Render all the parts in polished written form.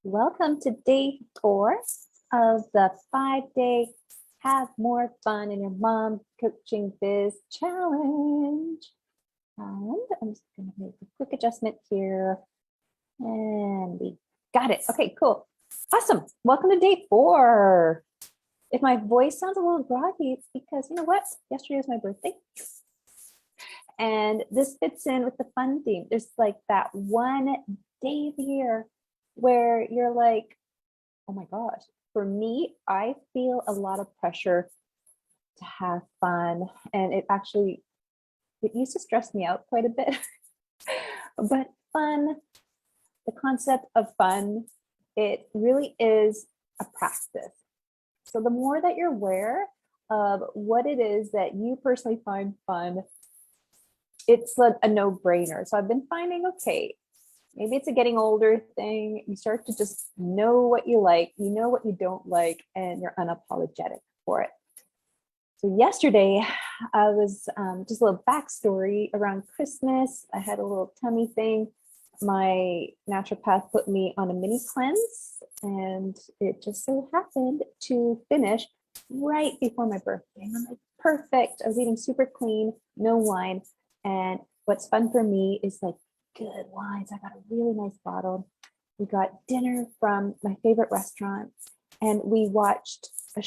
Welcome to day 4 of the 5-day Have More Fun in Your Mom Coaching Biz Challenge. And I'm just going to make a quick adjustment here. And we got it. Okay, cool. Awesome. Welcome to day 4. If my voice sounds a little groggy, it's because, you know what? Yesterday was my birthday. And this fits in with the fun theme. There's like that one day of the year where you're like, oh my gosh, for me, I feel a lot of pressure to have fun. And it used to stress me out quite a bit. But fun, the concept of fun, it really is a practice. So the more that you're aware of what it is that you personally find fun, it's like a no-brainer. So I've been finding, okay, maybe it's a getting older thing. You start to just know what you like, you know what you don't like, and you're unapologetic for it. So yesterday, I was just a little backstory around Christmas. I had a little tummy thing. My naturopath put me on a mini cleanse, and it just so happened to finish right before my birthday. And I'm like, perfect. I was eating super clean, no wine. And what's fun for me is like good wines. I got a really nice bottle. We got dinner from my favorite restaurant, and we watched a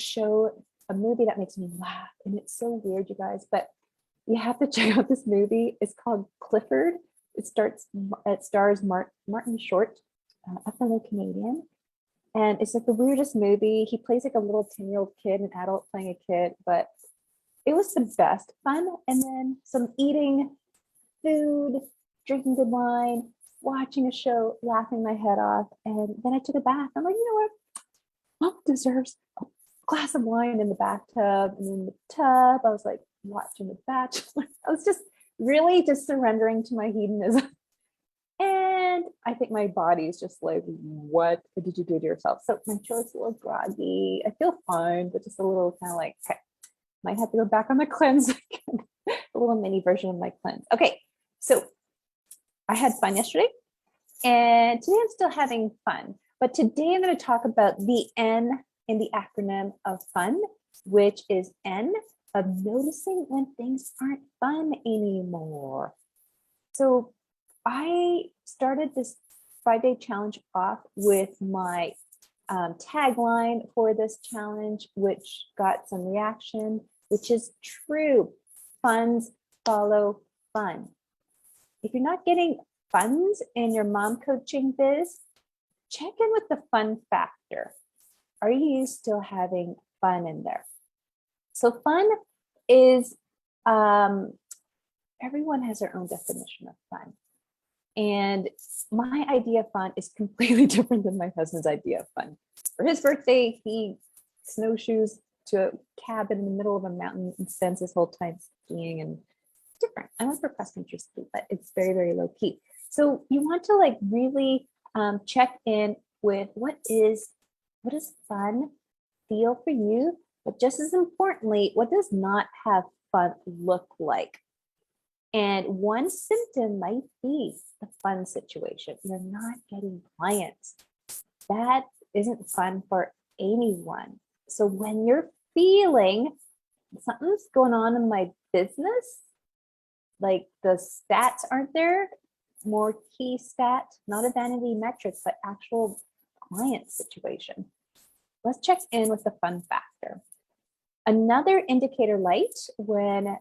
movie that makes me laugh. And it's so weird, you guys, but you have to check out this movie. It's called Clifford. It stars Martin Short, a fellow Canadian. And it's like the weirdest movie. He plays like a little 10-year-old kid, an adult playing a kid, but it was the best fun. And then some eating food, drinking good wine, watching a show, laughing my head off. And then I took a bath. I'm like, you know what? Mom deserves a glass of wine in the bathtub. And in the tub, I was like watching The Bachelor. I was just really just surrendering to my hedonism. And I think my body is just like, what did you do to yourself? So my throat's a little groggy. I feel fine, but just a little kind of like, okay, might have to go back on the cleanse again. A little mini version of my cleanse. Okay, so I had fun yesterday, and today I'm still having fun. But today I'm going to talk about the N in the acronym of fun, which is N of noticing when things aren't fun anymore. So I started this 5-day challenge off with my tagline for this challenge, which got some reaction, which is true. Funds follow fun. If you're not getting funds in your mom coaching biz, check in with the fun factor. Are you still having fun in there? So fun is, everyone has their own definition of fun. And my idea of fun is completely different than my husband's idea of fun. For his birthday, he snowshoes to a cabin in the middle of a mountain and spends his whole time skiing, and different. I went for cross country ski, but it's very, very low key. So you want to like really check in with what does fun feel for you, but just as importantly, what does not have fun look like? And one symptom might be the fun situation. You're not getting clients. That isn't fun for anyone. So when you're feeling something's going on in my business, like the stats aren't there, more key stat, not a vanity metric, but actual client situation. Let's check in with the fun factor. Another indicator light when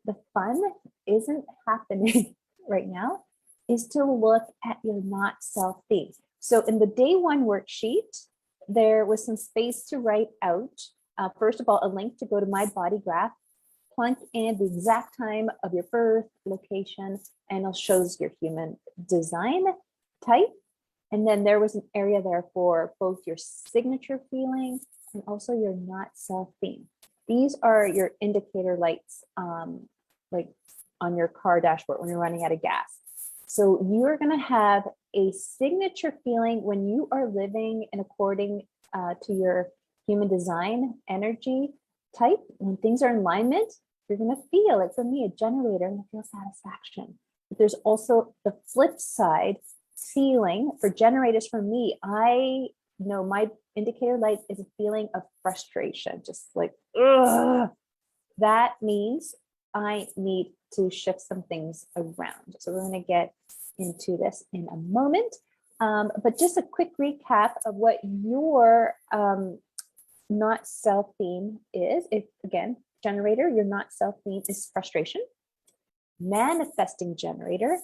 the fun isn't happening right now is to look at your not self theme. So in the day 1 worksheet, there was some space to write out. First of all, a link to go to my body graph, plunk in the exact time of your birth, location, and it shows your human design type. And then there was an area there for both your signature feeling and also your not self theme. These are your indicator lights, like on your car dashboard when you're running out of gas. So you're going to have a signature feeling when you are living in according to your human design energy type. When things are in alignment, you're going to feel, like for me, a generator, and feel satisfaction. But there's also the flip side feeling for generators, for me, I know my indicator light is a feeling of frustration, just like, ugh. That means I need to shift some things around. So we're going to get into this in a moment. But just a quick recap of what your not self theme is. If again, generator, your not self theme is frustration. Manifesting generator,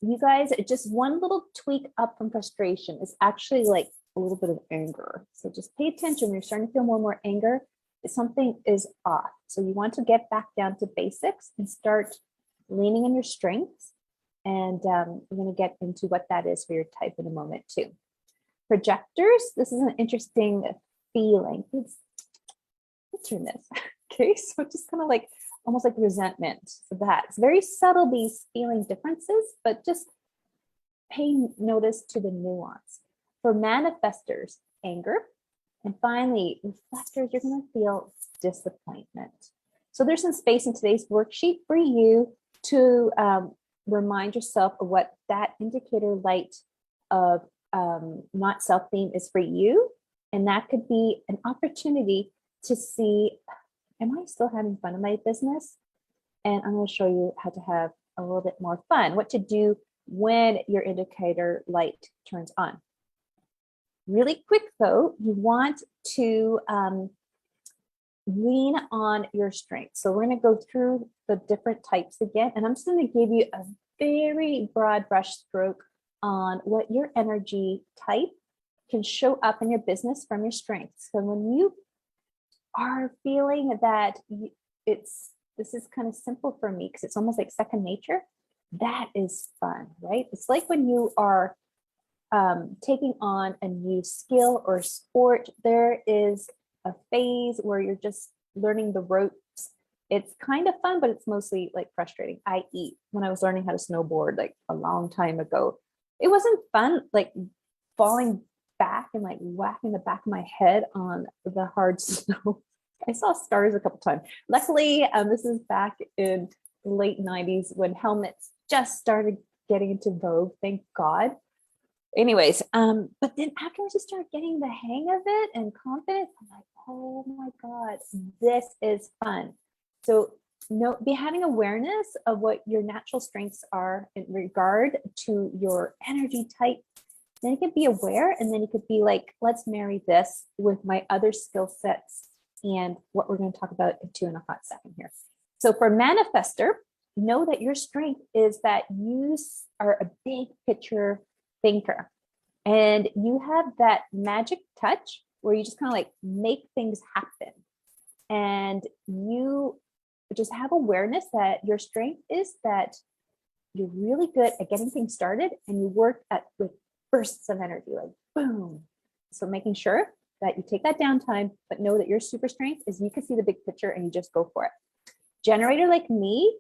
you guys, just one little tweak up from frustration is actually like a little bit of anger. So just pay attention when you're starting to feel more and more anger. Something is off. So you want to get back down to basics and start leaning on your strengths. And we're going to get into what that is for your type in a moment too. Projectors, this is an interesting feeling. Let's turn this. Okay, so just kind of like almost like resentment. So that it's very subtle, these feeling differences, but just pay notice to the nuance. For manifestors, anger. And finally, reflectors, you're going to feel disappointment. So there's some space in today's worksheet for you to remind yourself of what that indicator light of not self theme is for you. And that could be an opportunity to see, am I still having fun in my business? And I'm going to show you how to have a little bit more fun, what to do when your indicator light turns on. Really quick though, you want to lean on your strengths. So we're going to go through the different types again, and I'm just going to give you a very broad brush stroke on what your energy type can show up in your business from your strengths. So when you are feeling that this is kind of simple for me because it's almost like second nature, that is fun, right? It's like when you are taking on a new skill or sport, there is a phase where you're just learning the ropes. It's kind of fun, but it's mostly like frustrating. I.e., when I was learning how to snowboard like a long time ago, it wasn't fun, like falling back and like whacking the back of my head on the hard snow. I saw stars a couple times. Luckily, this is back in the late 90s when helmets just started getting into vogue, thank God. Anyways, but then afterwards you start getting the hang of it and confidence, I'm like, oh my God, this is fun. So be having awareness of what your natural strengths are in regard to your energy type. Then you could be aware, and then you could be like, let's marry this with my other skill sets and what we're going to talk about in a hot second here. So for manifestor, know that your strength is that you are a big picture thinker, and you have that magic touch where you just kind of like make things happen, and you just have awareness that your strength is that you're really good at getting things started, and you work with bursts of energy, like boom. So making sure that you take that downtime, but know that your super strength is you can see the big picture and you just go for it. Generator like me,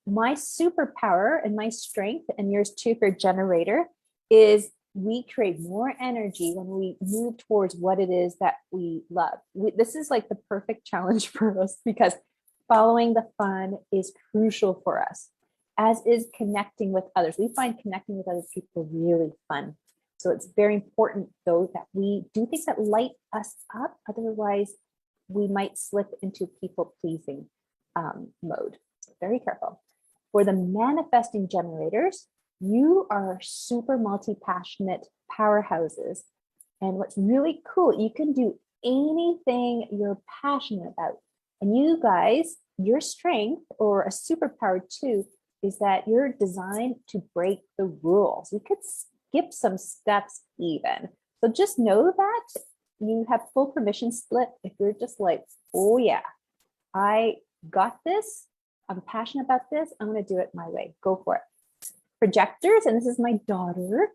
my superpower and my strength, and yours too for generator, is we create more energy when we move towards what it is that we love. This is like the perfect challenge for us because following the fun is crucial for us, as is connecting with others. We find connecting with other people really fun. So it's very important though that we do things that light us up. Otherwise, we might slip into people pleasing mode. So very careful. For the manifesting generators, you are super multi-passionate powerhouses. And what's really cool, you can do anything you're passionate about. And you guys, your strength or a superpower too, is that you're designed to break the rules. You could skip some steps even. So just know that you have full permission split if you're just like, oh yeah, I got this. I'm passionate about this. I'm going to do it my way. Go for it. Projectors, and this is my daughter.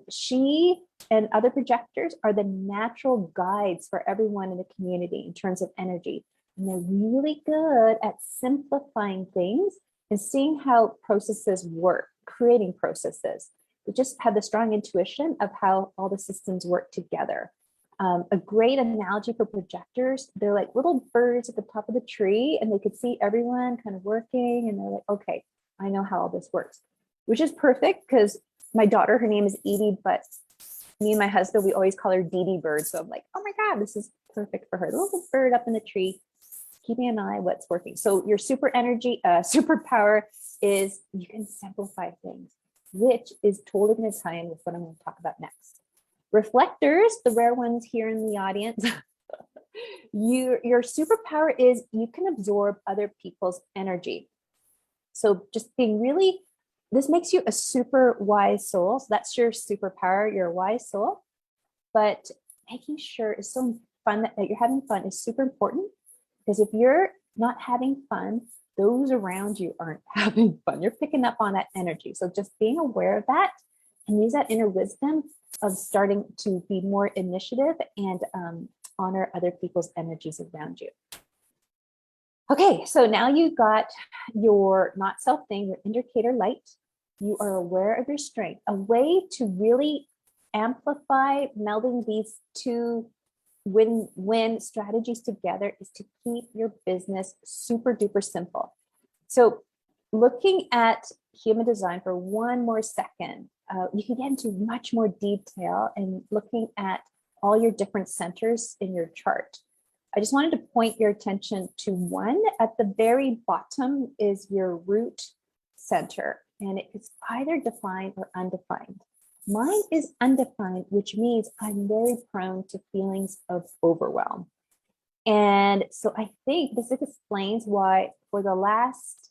She and other projectors are the natural guides for everyone in the community in terms of energy. And they're really good at simplifying things and seeing how processes work, creating processes. They just have the strong intuition of how all the systems work together. A great analogy for projectors, they're like little birds at the top of the tree, and they could see everyone kind of working, and they're like, okay, I know how all this works, which is perfect because my daughter, her name is Edie, but me and my husband, we always call her Dee Dee Bird. So I'm like, oh my God, this is perfect for her. The little bird up in the tree, keeping an eye what's working. So your superpower is you can simplify things, which is totally going to tie in with what I'm going to talk about next. Reflectors, the rare ones here in the audience, your superpower is you can absorb other people's energy. So just being really, this makes you a super wise soul. So that's your superpower, you're a wise soul. But making sure it's so fun that you're having fun is super important, because if you're not having fun, those around you aren't having fun. You're picking up on that energy. So just being aware of that and use that inner wisdom of starting to be more initiative and honor other people's energies around you. Okay, so now you got your not self thing, your indicator light. You are aware of your strength. A way to really amplify melding these two win-win strategies together is to keep your business super duper simple. So looking at human design for one more second, you can get into much more detail and looking at all your different centers in your chart. I just wanted to point your attention to one. At the very bottom is your root center, and it's either defined or undefined. Mine is undefined, which means I'm very prone to feelings of overwhelm. And so I think this explains why for the last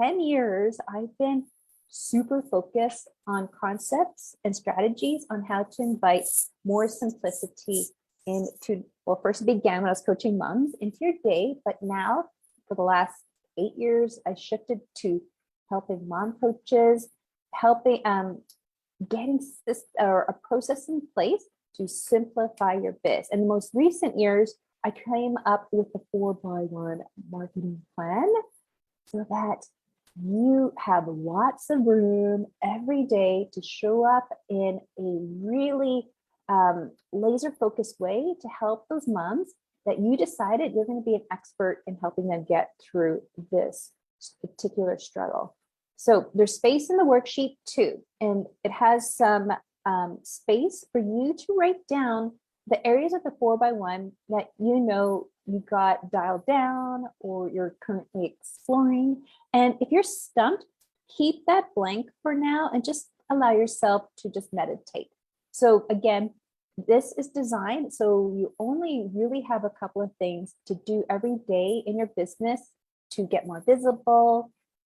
10 years, I've been super focused on concepts and strategies on how to invite more simplicity into, well, first it began when I was coaching moms into your day, but now for the last 8 years, I shifted to helping mom coaches, helping getting a process in place to simplify your biz. In the most recent years, I came up with the 4x1 marketing plan so that you have lots of room every day to show up in a really laser focused way to help those moms that you decided you're going to be an expert in helping them get through this particular struggle. So there's space in the worksheet too, and it has some space for you to write down the areas of the 4x1 that you know you got dialed down or you're currently exploring. And if you're stumped, keep that blank for now and just allow yourself to just meditate. So again, this is designed so you only really have a couple of things to do every day in your business to get more visible,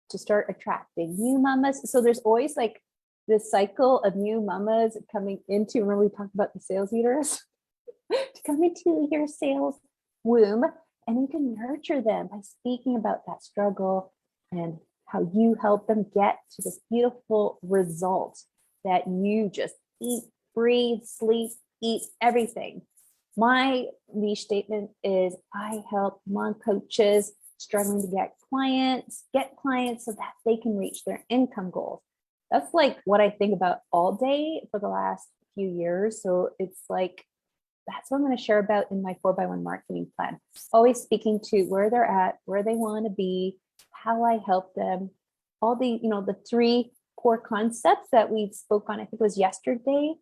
to start attracting new mamas. So there's always like this cycle of new mamas coming into, remember we talked about the sales uterus? To come into your sales womb, and you can nurture them by speaking about that struggle and how you help them get to this beautiful result that you just eat, breathe, sleep, eat everything. My niche statement is I help mom coaches struggling to get clients so that they can reach their income goals. That's like what I think about all day for the last few years. So it's like, that's what I'm going to share about in my 4x1 marketing plan. Always speaking to where they're at, where they want to be, how I help them, all the, the 3 core concepts that we spoke on, I think it was yesterday,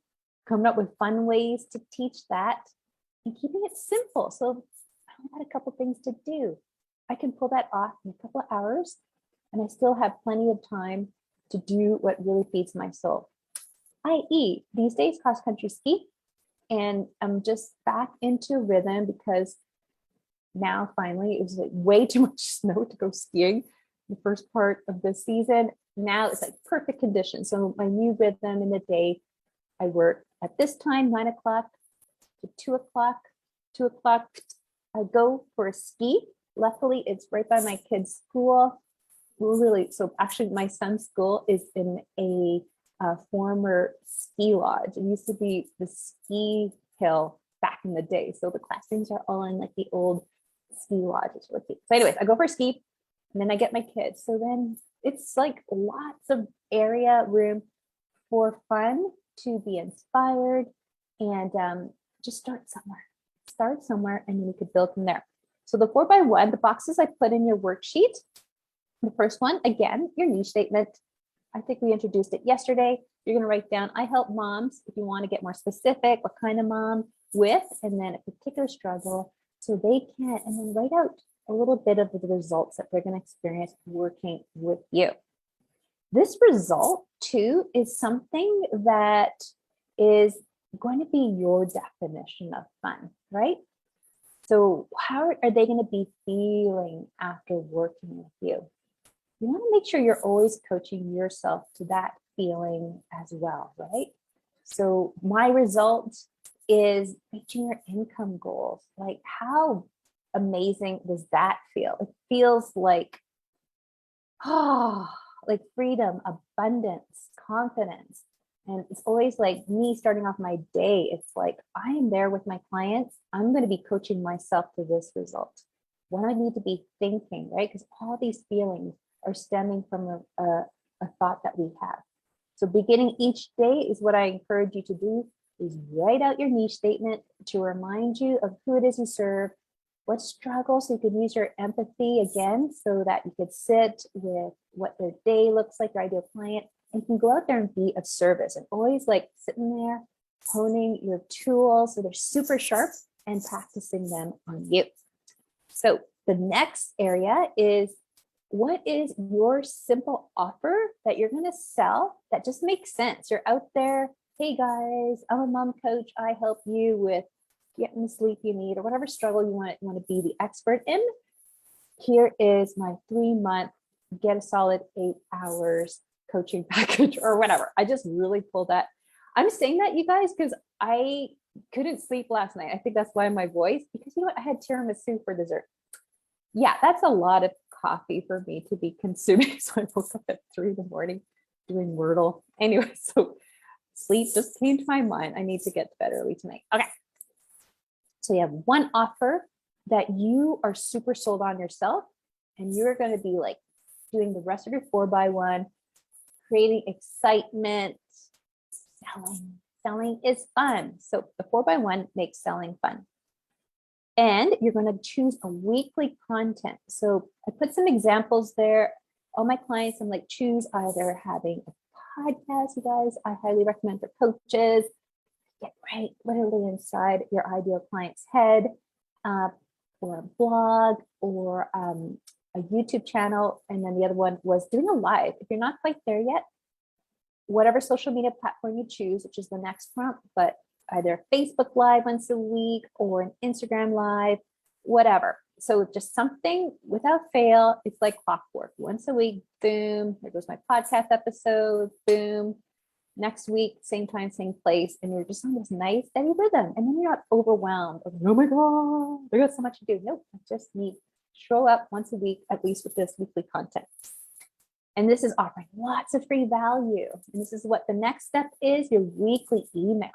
coming up with fun ways to teach that and keeping it simple. So I only got a couple things to do. I can pull that off in a couple of hours and I still have plenty of time to do what really feeds my soul. i.e. these days, cross-country ski. And I'm just back into rhythm because now finally it was like way too much snow to go skiing the first part of the season. Now it's like perfect conditions. So my new rhythm in the day, I work at this time, 9 o'clock to 2 o'clock. 2 o'clock, I go for a ski. Luckily, it's right by my kids' school. Really, so actually my son's school is in a former ski lodge. It used to be the ski hill back in the day. So the classrooms are all in like the old ski lodge. It's really cute. So anyways, I go for a ski and then I get my kids. So then it's like lots of area room for fun to be inspired and just start somewhere and then we could build from there. So the 4x1, the boxes I put in your worksheet, the first one, again, your niche statement. I think we introduced it yesterday. You're going to write down, I help moms, if you want to get more specific, what kind of mom with, and then a particular struggle, so they can, and then write out a little bit of the results that they're going to experience working with you. This result too is something that is going to be your definition of fun, right? So how are they going to be feeling after working with you? You want to make sure you're always coaching yourself to that feeling as well, right? So my result is reaching your income goals. Like, how amazing does that feel? It feels like, like freedom, abundance, confidence. And it's always like me starting off my day. It's like, I am there with my clients. I'm going to be coaching myself to this result. What I need to be thinking, right? Because all these feelings are stemming from a thought that we have. So beginning each day is what I encourage you to do, is write out your niche statement to remind you of who it is you serve, what struggles, so you could use your empathy again, so that you could sit with what their day looks like, your ideal client, and you can go out there and be of service, and always like sitting there, honing your tools so they're super sharp and practicing them on you. So the next area is, what is your simple offer that you're going to sell that just makes sense? You're out there, hey guys, I'm a mom coach. I help you with getting the sleep you need, or whatever struggle you want to be the expert in. Here is my 3-month, get a solid 8 hours coaching package, or whatever. I just really pulled that. I'm saying that, you guys, because I couldn't sleep last night. I think that's why my voice, because you know what? I had tiramisu for dessert. Yeah, that's a lot of coffee for me to be consuming. So I woke up at 3 a.m. doing Wordle. Anyway, so sleep just came to my mind. I need to get to bed early tonight. Okay. So you have one offer that you are super sold on yourself, and you're going to be like doing the rest of your 4x1, creating excitement, selling. Selling is fun. So the 4x1 makes selling fun. And you're going to choose a weekly content. So I put some examples there. All my clients, I'm like, choose either having a podcast, you guys, I highly recommend for coaches, get right literally inside your ideal client's head, or a blog, or a YouTube channel. And then the other one was doing a live. If you're not quite there yet, whatever social media platform you choose, which is the next prompt, but either Facebook Live once a week or an Instagram Live, whatever. So just something without fail. It's like clockwork. Once a week, boom, there goes my podcast episode, boom. Next week, same time, same place. And you're just on this nice, steady rhythm. And then you're not overwhelmed. Oh my God, I got so much to do. Nope, I just need to show up once a week, at least with this weekly content. And this is offering lots of free value. And this is what the next step is, your weekly email.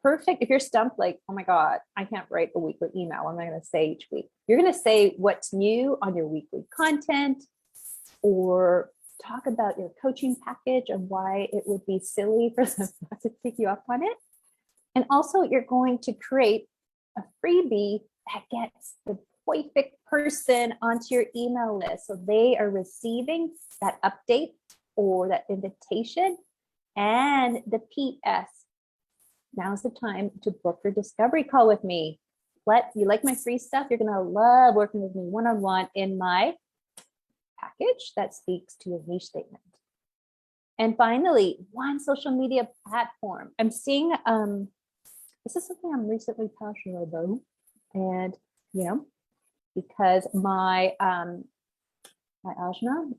Perfect. If you're stumped, like, oh my God, I can't write a weekly email. What am I going to say each week? You're going to say what's new on your weekly content, or talk about your coaching package and why it would be silly for them not to take you up on it. And also, you're going to create a freebie that gets the perfect person onto your email list. So they are receiving that update or that invitation and the PS. Now's the time to book your discovery call with me. You like my free stuff? You're going to love working with me one-on-one in my package that speaks to your niche statement. And finally, one social media platform. I'm seeing, this is something I'm recently passionate about. And, you know, because my ajna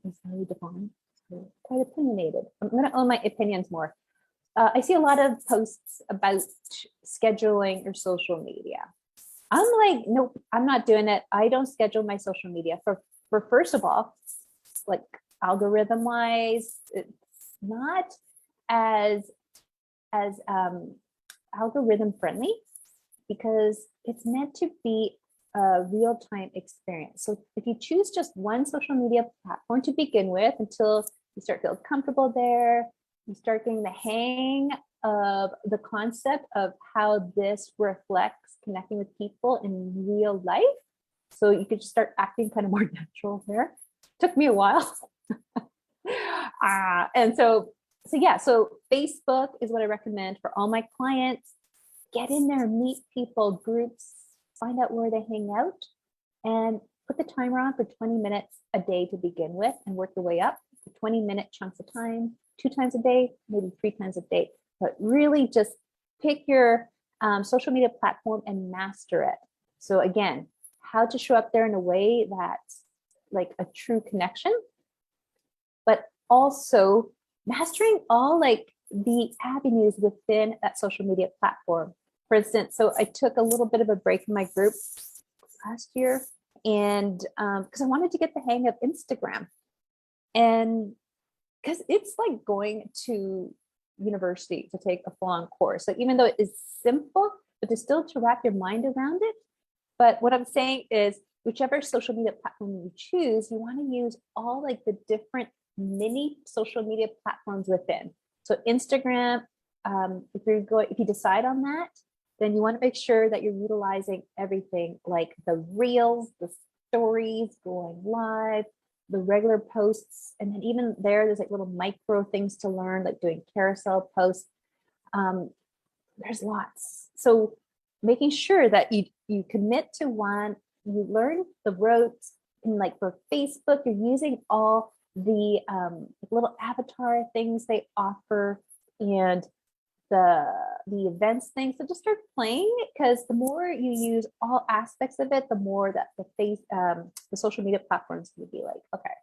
is very defined, so quite opinionated. I'm going to own my opinions more. I see a lot of posts about scheduling your social media. I'm like, nope, I'm not doing it. I don't schedule my social media for first of all, like algorithm wise, it's not as algorithm friendly, because it's meant to be a real-time experience. So if you choose just one social media platform to begin with, until you start feeling comfortable there, you start getting the hang of the concept of how this reflects connecting with people in real life. So you could just start acting kind of more natural there. Took me a while. And so So yeah, so Facebook is what I recommend for all my clients. Get in there, meet people, groups, find out where they hang out, and put the timer on for 20 minutes a day to begin with and work your way up to 20-minute chunks of time, 2 times a day, maybe 3 times a day. But really just pick your social media platform and master it. So again, how to show up there in a way that's like a true connection, but also mastering all like the avenues within that social media platform. For instance, so I took a little bit of a break in my group last year, and because I wanted to get the hang of Instagram, and because it's like going to university to take a full-on course. So even though it is simple, but to wrap your mind around it. But what I'm saying is, whichever social media platform you choose, you want to use all like the different mini social media platforms within. So Instagram, if you decide on that, then you want to make sure that you're utilizing everything like the reels, the stories, going live, the regular posts, and then even there's like little micro things to learn, like doing carousel posts. There's lots. So making sure that you commit to one, you learn the ropes, and like for Facebook, you're using all the little avatar things they offer and the events things. So just start playing, because the more you use all aspects of it, the more that the social media platforms will be like, okay,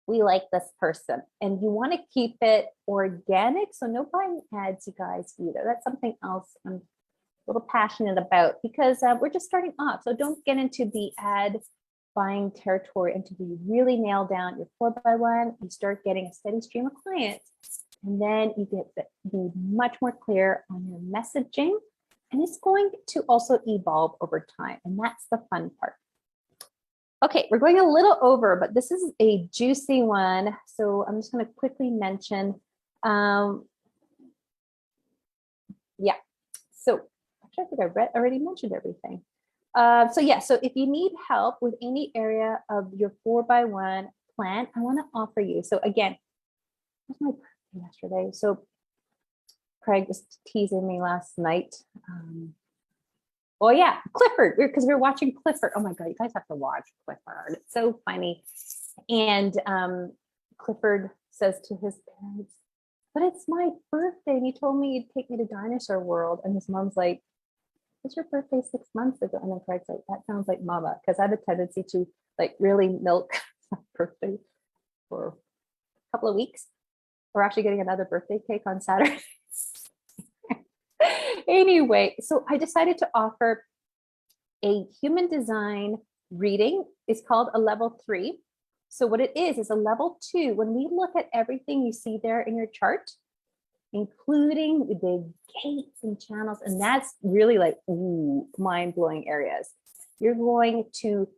we like this person, and you want to keep it organic. So no buying ads, you guys, either. That's something else I'm a little passionate about, because we're just starting off. So don't get into the ad buying territory until you really nail down your 4x1. You start getting a steady stream of clients, and then you get to be much more clear on your messaging, and it's going to also evolve over time, and that's the fun part. Okay, we're going a little over, but this is a juicy one, so I'm just going to quickly mention. Yeah, so actually, I think I already mentioned everything. So yeah, so if you need help with any area of your 4x1 plan, I want to offer you. So again, it was my birthday yesterday. So Craig was teasing me last night. Oh yeah, Clifford, because we were watching Clifford. Oh my God, you guys have to watch Clifford. It's so funny. And Clifford says to his parents, but it's my birthday. And you told me you'd take me to Dinosaur World. And his mom's like, it's your birthday 6 months ago. And then Craig's like, that sounds like mama. Because I have a tendency to like really milk my birthday for a couple of weeks. We're actually getting another birthday cake on Saturday. Anyway, so I decided to offer a human design reading. It's called a level 3. So what it is a level 2. When we look at everything you see there in your chart, including the gates and channels, and that's really like mind-blowing areas. You're going to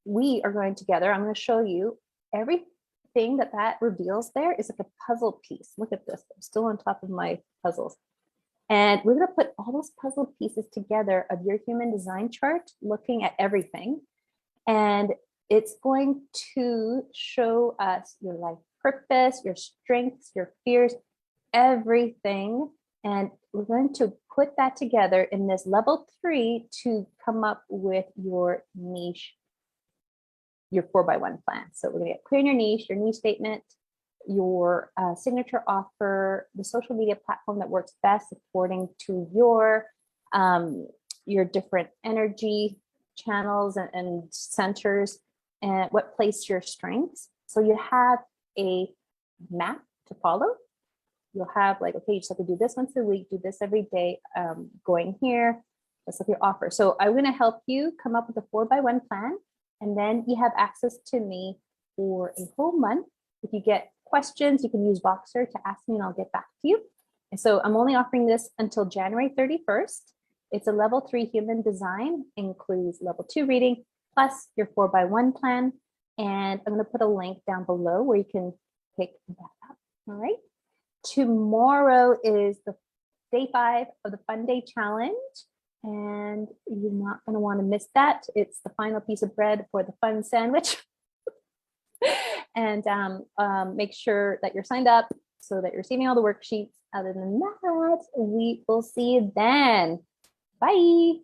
we are going together. I'm going to show you everything that reveals there is like a puzzle piece. Look at this. I'm still on top of my puzzles. And we're going to put all those puzzle pieces together of your human design chart, looking at everything. And it's going to show us your life purpose, your strengths, your fears, everything. And we're going to put that together in this level 3 to come up with your niche, your 4x1 plan. So we're going to get clear on your niche statement, your signature offer, the social media platform that works best according to your different energy channels and centers, and what place your strengths. So you have a map to follow. You'll have like, okay, you just have to do this once a week, do this every day, going here, that's like your offer. So I'm going to help you come up with a 4x1 plan, and then you have access to me for a whole month. If you get questions, you can use Voxer to ask me and I'll get back to you. And so I'm only offering this until January 31st. It's a level 3 human design, includes level 2 reading, plus your 4x1 plan. And I'm going to put a link down below where you can pick that up. All right. Tomorrow is the day 5 of the Fun Day Challenge, and you're not going to want to miss that. It's the final piece of bread for the fun sandwich. And make sure that you're signed up. so that you're receiving all the worksheets. Other than that, we will see you then. Bye.